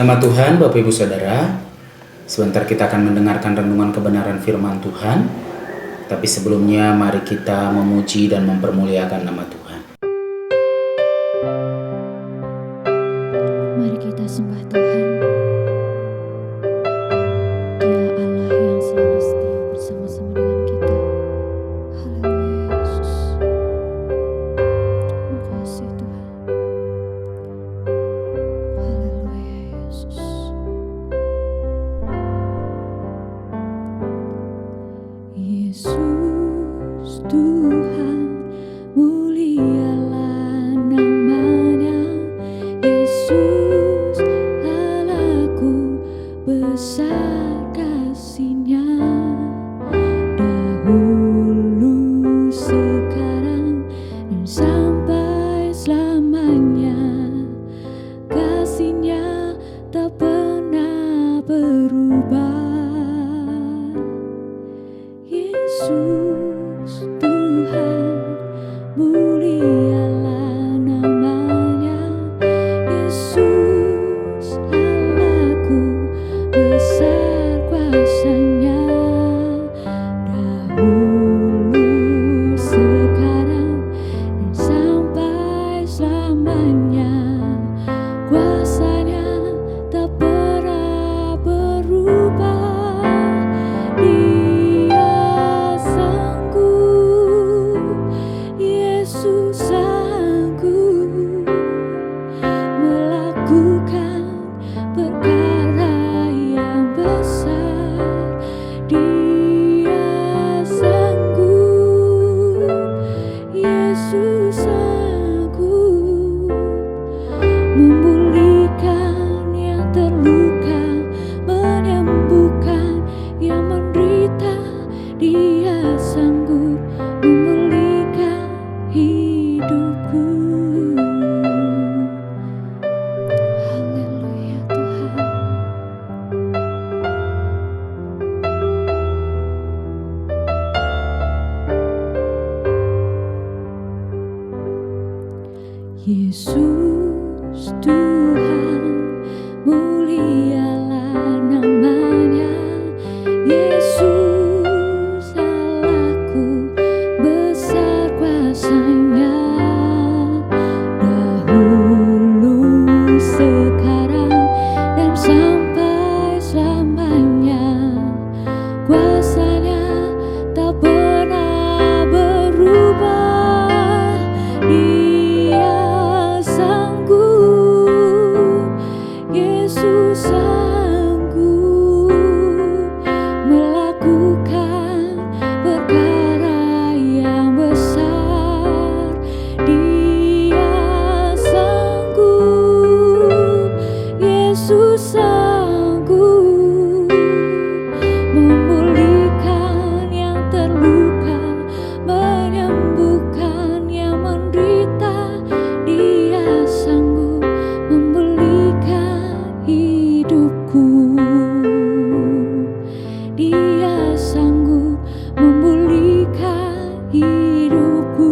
Nama Tuhan, Bapak Ibu Saudara, sebentar kita akan mendengarkan renungan kebenaran firman Tuhan. Tapi sebelumnya mari kita memuji dan mempermuliakan nama Tuhan. Mari kita sembah Tuhan. Dia Allah yang selalu setia bersama-sama dengan kita. Haleluya Yesus. Terima kasih Tuhan. Haleluya Yesus. Yesus Tuhan, mulialah namanya. Yesus Allahku, besar kasih-Nya. Dahulu, sekarang, dan sampai selamanya. Kasih-Nya tak pernah berubah. Yesus Tuhan, mulialah namanya. Yesus Allahku, besar kuasa-Nya. Dahulu, sekarang, dan sampai selamanya. Kuasa-Nya tak pernah berubah. Dia sanggup, Yesus sanggup melakukan perkara yang besar. Dia sanggup, Yesus sanggup memulihkan yang terluka, menyembuhkan yang menderita. Dia sanggup memulihkan hidupku. Haleluya Tuhan. Yesus Tuhan, mulialah namanya. Yesus Allahku, besar kuasa-Nya. Dahulu, sekarang, dan sampai selamanya. Kuasa-Nya tak pernah berubah. Dia sanggup, Yesus sanggup melakukan perkara yang besar. Dia sanggup, Yesus sanggup memulihkan yang terluka, menyembuhkan yang menderita. Dia sanggup memulihkan hidupku. Dia sanggup memulihkan hidupku.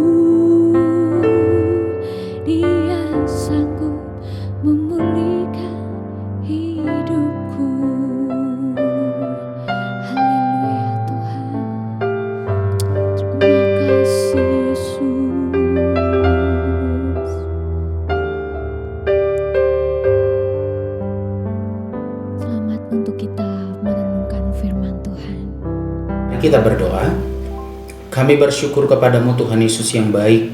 Dia sanggup memulihkan hidupku. Haleluya Tuhan. Terima kasih Yesus. Selamat untuk kita merenungkan firman Tuhan. Mari kita berdoa. Kami bersyukur kepadamu Tuhan Yesus yang baik.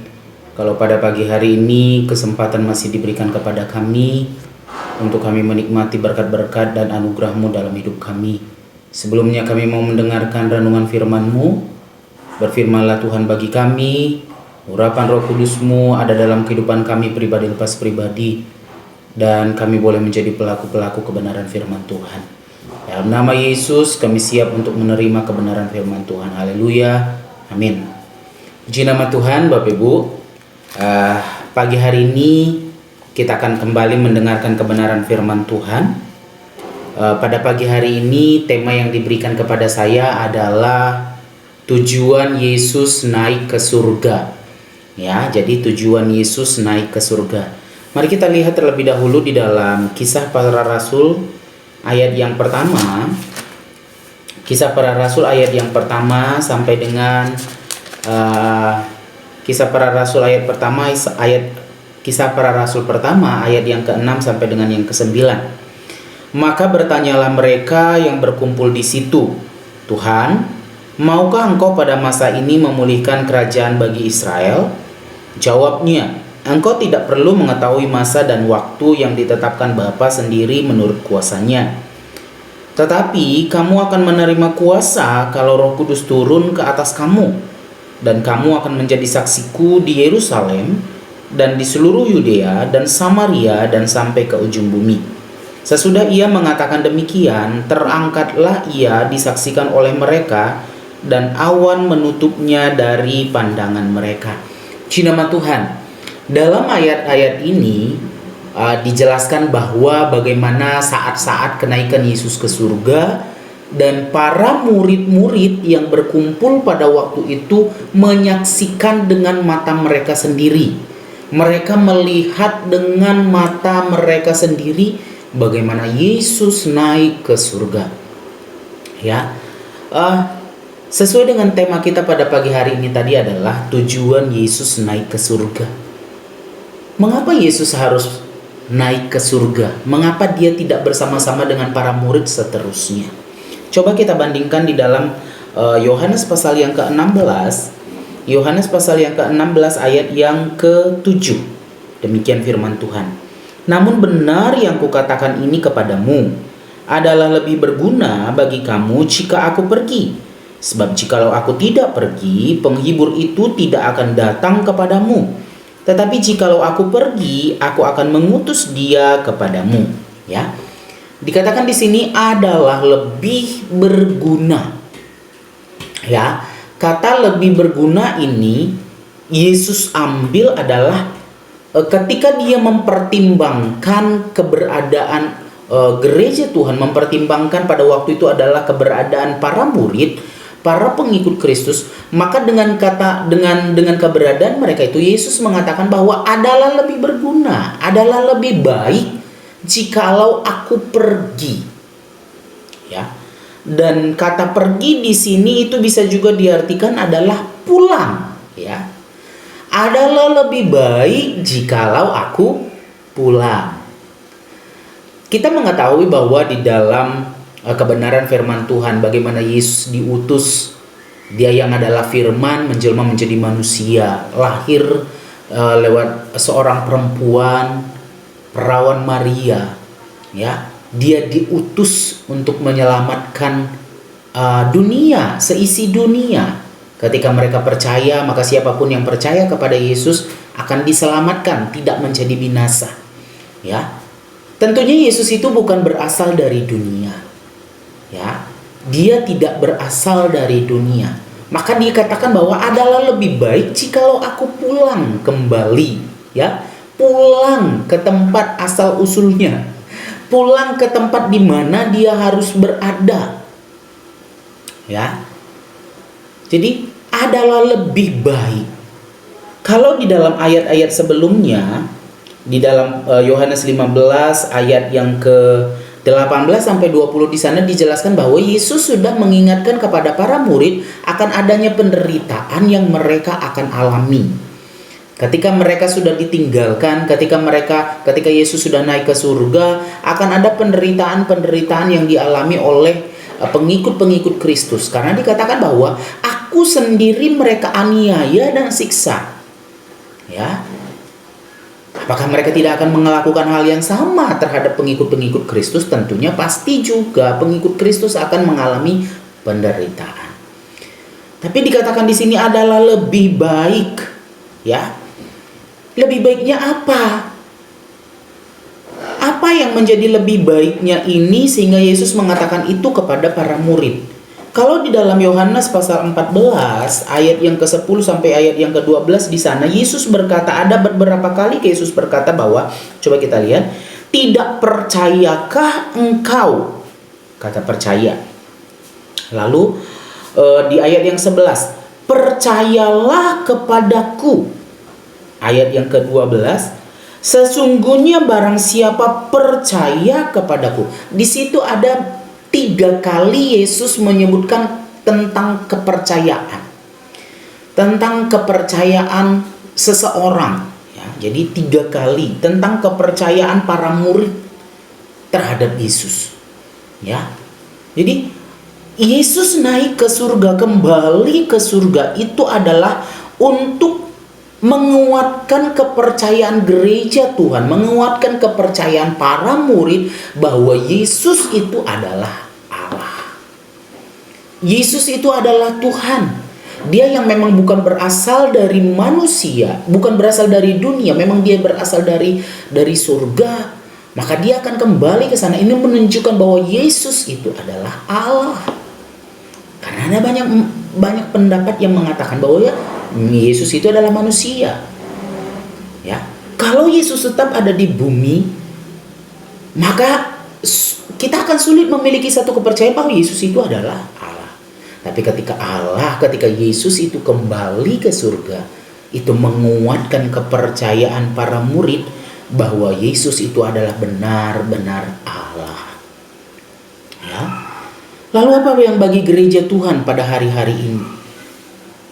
Kalau pada pagi hari ini kesempatan masih diberikan kepada kami untuk kami menikmati berkat-berkat dan anugerah-Mu dalam hidup kami. Sebelumnya kami mau mendengarkan renungan firman-Mu. Berfirmanlah Tuhan bagi kami, urapan Roh Kudus-Mu ada dalam kehidupan kami pribadi lepas pribadi, dan kami boleh menjadi pelaku-pelaku kebenaran firman Tuhan. Dalam nama Yesus kami siap untuk menerima kebenaran firman Tuhan. Haleluya, amin. Puji nama Tuhan. Bapak Ibu, pagi hari ini kita akan kembali mendengarkan kebenaran firman Tuhan. Pada pagi hari ini tema yang diberikan kepada saya adalah tujuan Yesus naik ke surga. Ya, jadi tujuan Yesus naik ke surga. Mari kita lihat terlebih dahulu di dalam Kisah Para Rasul ayat yang pertama. Kisah Para Rasul ayat yang pertama sampai dengan Kisah Para Rasul ayat pertama, Kisah Para Rasul pertama ayat yang ke-6 sampai dengan yang ke-9. Maka bertanyalah mereka yang berkumpul di situ, "Tuhan, maukah Engkau pada masa ini memulihkan kerajaan bagi Israel?" Jawabnya, "Engkau tidak perlu mengetahui masa dan waktu yang ditetapkan Bapa sendiri menurut kuasanya. Tetapi kamu akan menerima kuasa kalau Roh Kudus turun ke atas kamu, dan kamu akan menjadi saksiku di Yerusalem dan di seluruh Yudea dan Samaria dan sampai ke ujung bumi." Sesudah ia mengatakan demikian, terangkatlah ia disaksikan oleh mereka, dan awan menutupnya dari pandangan mereka. Puji nama Tuhan. Dalam ayat-ayat ini dijelaskan bahwa bagaimana saat-saat kenaikan Yesus ke surga, dan para murid-murid yang berkumpul pada waktu itu menyaksikan dengan mata mereka sendiri. Mereka melihat dengan mata mereka sendiri bagaimana Yesus naik ke surga. Ya, sesuai dengan tema kita pada pagi hari ini tadi adalah tujuan Yesus naik ke surga. Mengapa Yesus harus naik ke surga? Mengapa dia tidak bersama-sama dengan para murid seterusnya? Coba kita bandingkan di dalam Yohanes pasal yang ke-16. Yohanes pasal yang ke-16 ayat yang ke-7. Demikian firman Tuhan. "Namun benar yang kukatakan ini kepadamu adalah lebih berguna bagi kamu jika aku pergi. Sebab jikalau aku tidak pergi, penghibur itu tidak akan datang kepadamu. Tetapi jikalau aku pergi, aku akan mengutus dia kepadamu." Ya. Dikatakan di sini adalah lebih berguna. Ya. Kata lebih berguna ini Yesus ambil adalah ketika dia mempertimbangkan keberadaan gereja Tuhan, mempertimbangkan pada waktu itu adalah keberadaan para murid, para pengikut Kristus, maka dengan keberadaan mereka itu Yesus mengatakan bahwa adalah lebih berguna, adalah lebih baik jikalau aku pergi. Ya. Dan kata pergi di sini itu bisa juga diartikan adalah pulang, ya. Adalah lebih baik jikalau aku pulang. Kita mengetahui bahwa di dalam kebenaran firman Tuhan, bagaimana Yesus diutus, dia yang adalah firman menjelma menjadi manusia, lahir lewat seorang perempuan, perawan Maria, ya. Dia diutus untuk menyelamatkan dunia, seisi dunia. Ketika mereka percaya, maka siapapun yang percaya kepada Yesus akan diselamatkan, tidak menjadi binasa. Ya, tentunya Yesus itu bukan berasal dari dunia. Ya, dia tidak berasal dari dunia. Maka dikatakan bahwa adalah lebih baik jikalau aku pulang kembali, ya, pulang ke tempat asal usulnya, pulang ke tempat di mana dia harus berada. Ya. Jadi adalah lebih baik. Kalau di dalam ayat-ayat sebelumnya, di dalam Yohanes 15 ayat yang ke-18 sampai 20 di sana dijelaskan bahwa Yesus sudah mengingatkan kepada para murid akan adanya penderitaan yang mereka akan alami. Ketika mereka sudah ditinggalkan, ketika Yesus sudah naik ke surga, akan ada penderitaan-penderitaan yang dialami oleh pengikut-pengikut Kristus. Karena dikatakan bahwa aku sendiri mereka aniaya dan siksa. Ya. Apakah mereka tidak akan melakukan hal yang sama terhadap pengikut-pengikut Kristus? Tentunya pasti juga pengikut Kristus akan mengalami penderitaan. Tapi dikatakan di sini adalah lebih baik, ya. Lebih baiknya apa? Apa yang menjadi lebih baiknya ini sehingga Yesus mengatakan itu kepada para murid? Kalau di dalam Yohanes pasal 14 ayat yang ke-10 sampai ayat yang ke-12 di sana Yesus berkata, ada beberapa kali Yesus berkata bahwa, coba kita lihat, tidak percayakah engkau? Kata percaya. Lalu di ayat yang 11, percayalah kepadaku. Ayat yang ke-12, Sesungguhnya barang siapa percaya kepadaku. Di situ ada 3 kali Yesus menyebutkan tentang kepercayaan. Tentang kepercayaan seseorang. Ya, jadi 3 kali tentang kepercayaan para murid terhadap Yesus. Ya, jadi Yesus naik ke surga, kembali ke surga itu adalah untuk menguatkan kepercayaan gereja Tuhan, menguatkan kepercayaan para murid bahwa Yesus itu adalah Allah. Yesus itu adalah Tuhan. Dia yang memang bukan berasal dari manusia, bukan berasal dari dunia, memang dia berasal dari surga. Maka dia akan kembali ke sana. Ini menunjukkan bahwa Yesus itu adalah Allah. Karena ada banyak pendapat yang mengatakan bahwa ya Yesus itu adalah manusia. Ya, kalau Yesus tetap ada di bumi, maka kita akan sulit memiliki satu kepercayaan bahwa Yesus itu adalah Allah. Tapi ketika Yesus itu kembali ke surga, itu menguatkan kepercayaan para murid bahwa Yesus itu adalah benar-benar Allah. Ya. Lalu apa yang bagi gereja Tuhan pada hari-hari ini?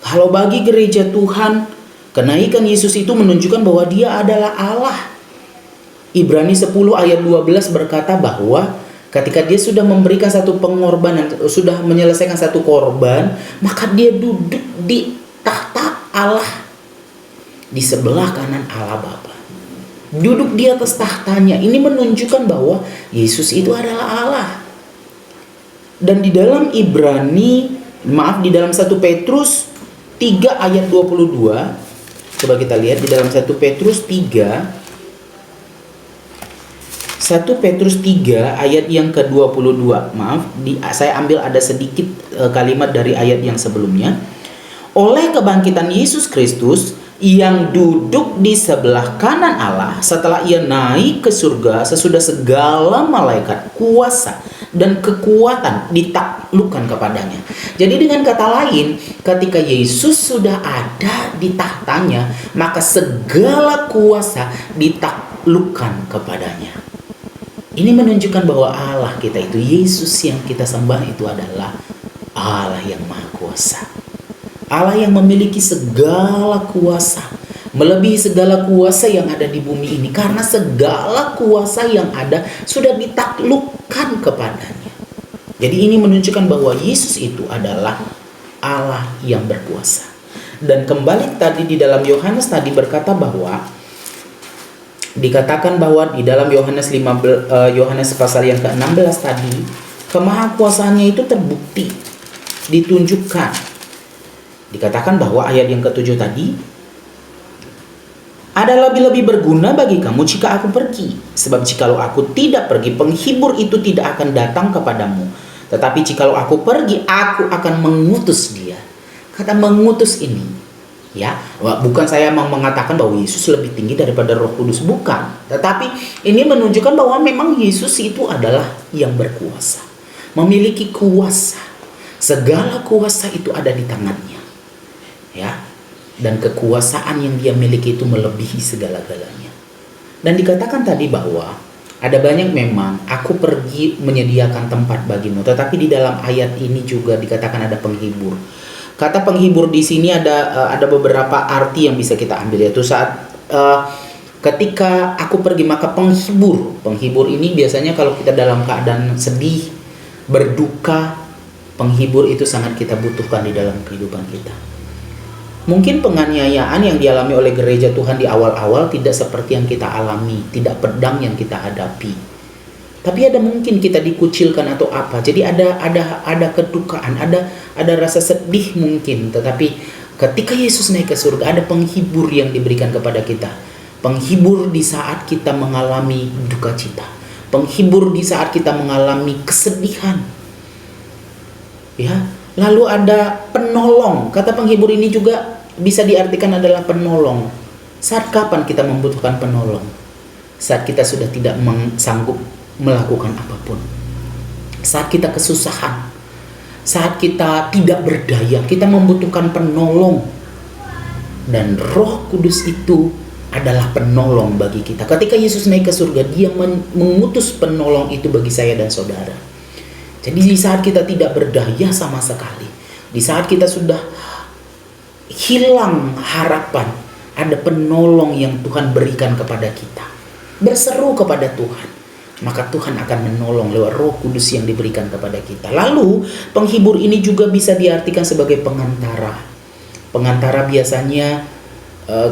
Kalau bagi gereja Tuhan, kenaikan Yesus itu menunjukkan bahwa dia adalah Allah. Ibrani 10 ayat 12 berkata bahwa ketika dia sudah memberikan satu pengorbanan, sudah menyelesaikan satu korban, maka dia duduk di tahta Allah, di sebelah kanan Allah Bapa. Duduk di atas tahtanya. Ini menunjukkan bahwa Yesus itu adalah Allah. Dan di dalam di dalam 1 Petrus 3 ayat 22, coba kita lihat di dalam 1 Petrus 3 ayat yang ke-22. Saya ambil ada sedikit kalimat dari ayat yang sebelumnya. Oleh kebangkitan Yesus Kristus yang duduk di sebelah kanan Allah setelah ia naik ke surga sesudah segala malaikat, kuasa dan kekuatan ditaklukkan kepadanya. Jadi dengan kata lain, ketika Yesus sudah ada di tahtanya, maka segala kuasa ditaklukkan kepadanya. Ini menunjukkan bahwa Allah kita itu, Yesus yang kita sembah itu adalah Allah yang Maha Kuasa. Allah yang memiliki segala kuasa, melebihi segala kuasa yang ada di bumi ini, karena segala kuasa yang ada sudah ditaklukkan kepadanya. Jadi ini menunjukkan bahwa Yesus itu adalah Allah yang berkuasa. Dan kembali tadi di dalam Yohanes tadi berkata bahwa dikatakan bahwa di dalam Yohanes pasal yang ke-16 tadi, kemahakuasaannya itu terbukti, ditunjukkan. Dikatakan bahwa ayat yang ke-7 tadi, ada lebih-lebih berguna bagi kamu jika aku pergi. Sebab jikalau aku tidak pergi, penghibur itu tidak akan datang kepadamu. Tetapi jikalau aku pergi, aku akan mengutus dia. Kata mengutus ini, ya, bukan saya mau mengatakan bahwa Yesus lebih tinggi daripada Roh Kudus, bukan. Tetapi ini menunjukkan bahwa memang Yesus itu adalah yang berkuasa, memiliki kuasa. Segala kuasa itu ada di tangannya. Ya, dan kekuasaan yang dia miliki itu melebihi segala-galanya. Dan dikatakan tadi bahwa ada banyak memang aku pergi menyediakan tempat bagimu, tetapi di dalam ayat ini juga dikatakan ada penghibur. Kata penghibur di sini ada beberapa arti yang bisa kita ambil, yaitu saat ketika aku pergi maka penghibur ini biasanya kalau kita dalam keadaan sedih, berduka, penghibur itu sangat kita butuhkan di dalam kehidupan kita. Mungkin penganiayaan yang dialami oleh gereja Tuhan di awal-awal tidak seperti yang kita alami, tidak pedang yang kita hadapi. Tapi ada mungkin kita dikucilkan atau apa. Jadi ada kedukaan, ada rasa sedih mungkin. Tetapi ketika Yesus naik ke surga, ada penghibur yang diberikan kepada kita. Penghibur di saat kita mengalami duka cita. Penghibur di saat kita mengalami kesedihan. Ya. Lalu ada penolong. Kata penghibur ini juga bisa diartikan adalah penolong. Saat kapan kita membutuhkan penolong? Saat kita sudah tidak sanggup melakukan apapun. Saat kita kesusahan. Saat kita tidak berdaya, kita membutuhkan penolong. Dan Roh Kudus itu adalah penolong bagi kita. Ketika Yesus naik ke surga, dia mengutus penolong itu bagi saya dan saudara. Jadi di saat kita tidak berdaya sama sekali, di saat kita sudah hilang harapan, ada penolong yang Tuhan berikan kepada kita. Berseru kepada Tuhan, maka Tuhan akan menolong lewat Roh Kudus yang diberikan kepada kita. Lalu penghibur ini juga bisa diartikan sebagai pengantara. Pengantara biasanya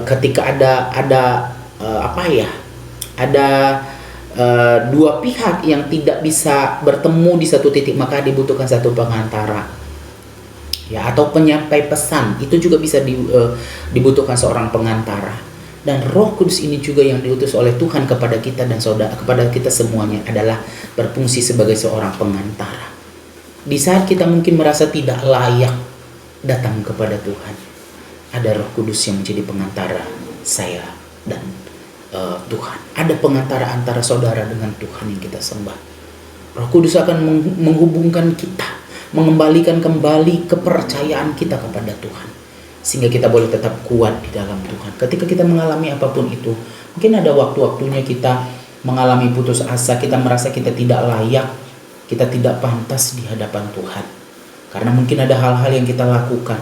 ketika ada dua pihak yang tidak bisa bertemu di satu titik, maka dibutuhkan satu pengantara, ya, atau penyampai pesan itu juga bisa dibutuhkan seorang pengantara. Dan Roh Kudus ini juga yang diutus oleh Tuhan kepada kita dan saudara, kepada kita semuanya, adalah berfungsi sebagai seorang pengantara. Di saat kita mungkin merasa tidak layak datang kepada Tuhan, ada Roh Kudus yang menjadi pengantara saya dan Tuhan. Ada pengantara antara saudara dengan Tuhan yang kita sembah. Roh Kudus akan menghubungkan kita, mengembalikan kembali kepercayaan kita kepada Tuhan, sehingga kita boleh tetap kuat di dalam Tuhan. Ketika kita mengalami apapun itu, mungkin ada waktu-waktunya kita mengalami putus asa, kita merasa kita tidak layak, kita tidak pantas di hadapan Tuhan, karena mungkin ada hal-hal yang kita lakukan.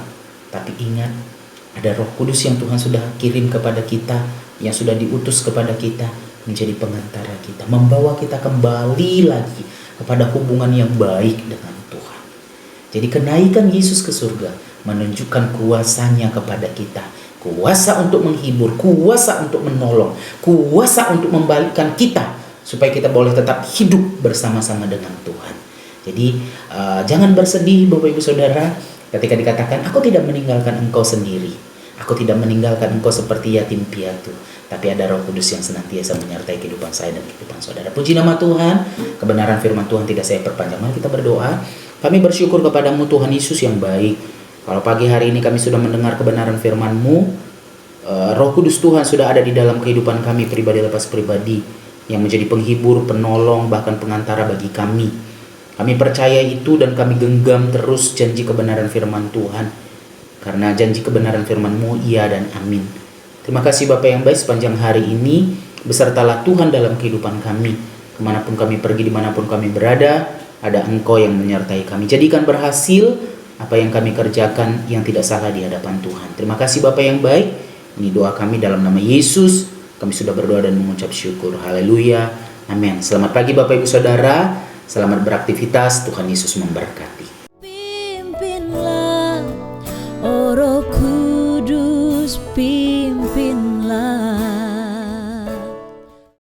Tapi ingat, ada Roh Kudus yang Tuhan sudah kirim kepada kita, yang sudah diutus kepada kita menjadi pengantara kita, membawa kita kembali lagi kepada hubungan yang baik dengan Tuhan. Jadi kenaikan Yesus ke surga menunjukkan kuasanya kepada kita, kuasa untuk menghibur, kuasa untuk menolong, kuasa untuk membalikkan kita supaya kita boleh tetap hidup bersama-sama dengan Tuhan. Jadi jangan bersedih Bapak Ibu Saudara ketika dikatakan, aku tidak meninggalkan engkau sendiri, aku tidak meninggalkan engkau seperti yatim piatu, tapi ada Roh Kudus yang senantiasa menyertai kehidupan saya dan kehidupan saudara. Puji nama Tuhan. Kebenaran firman Tuhan tidak saya perpanjang. Mari kita berdoa. Kami bersyukur kepadamu Tuhan Yesus yang baik. Kalau pagi hari ini kami sudah mendengar kebenaran firman-Mu, Roh Kudus Tuhan sudah ada di dalam kehidupan kami pribadi lepas pribadi, yang menjadi penghibur, penolong, bahkan pengantara bagi kami. Kami percaya itu dan kami genggam terus janji kebenaran firman Tuhan, karena janji kebenaran firman-Mu iya dan amin. Terima kasih Bapa yang baik, sepanjang hari ini besertalah Tuhan dalam kehidupan kami. Kemanapun kami pergi, dimanapun kami berada, ada Engkau yang menyertai kami. Jadikan berhasil apa yang kami kerjakan yang tidak salah di hadapan Tuhan. Terima kasih Bapa yang baik. Ini doa kami dalam nama Yesus. Kami sudah berdoa dan mengucap syukur. Haleluya. Amin. Selamat pagi Bapak Ibu Saudara. Selamat beraktivitas. Tuhan Yesus memberkati. Pimpinlah, oh Roh Kudus, pimpinlah